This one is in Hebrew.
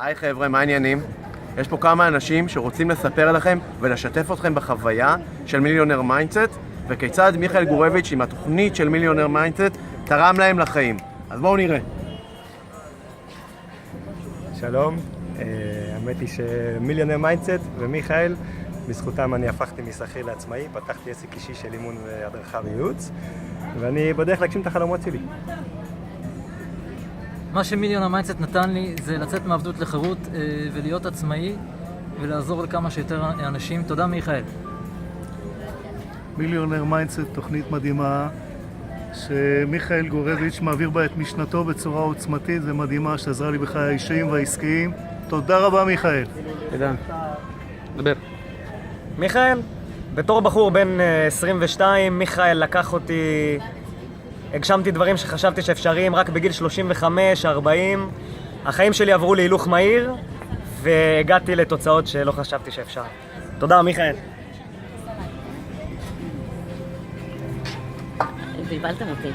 היי חבר'ה, מה העניינים? יש פה כמה אנשים שרוצים לספר לכם ולשתף אתכם בחוויה של מיליונר מיינדסט וכיצד מיכאל גורביץ' עם התוכנית של מיליונר מיינדסט תרם להם לחיים. אז בואו נראה. שלום, האמת היא שמיליונר מיינדסט ומיכאל, בזכותם אני הפכתי משכיר לעצמאי, פתחתי עסק אישי של אימון והדרכה וייעוץ, ואני בדרך להגשים את החלומות שלי. מה שמיליונר מיינדסט נתן לי זה לצאת מעבדות לחירות ולהיות עצמאי ולעזור לכמה שיותר אנשים. תודה מיכאל. מיליונר מיינדסט, תוכנית מדהימה שמיכאל גורביץ' מעביר בה את משנתו בצורה עוצמתית ומדהימה שעזרה לי בחיי האישיים והעסקיים. תודה רבה מיכאל. תודה. דבר. מיכאל, בתור בחור בן 22, מיכאל לקח אותי, הגשמתי דברים שחשבתי שאפשריים רק בגיל 35-40. החיים שלי עברו להילוך מהיר והגעתי לתוצאות שלא חשבתי שאפשר. תודה מיכאל. בלבלתם אותי.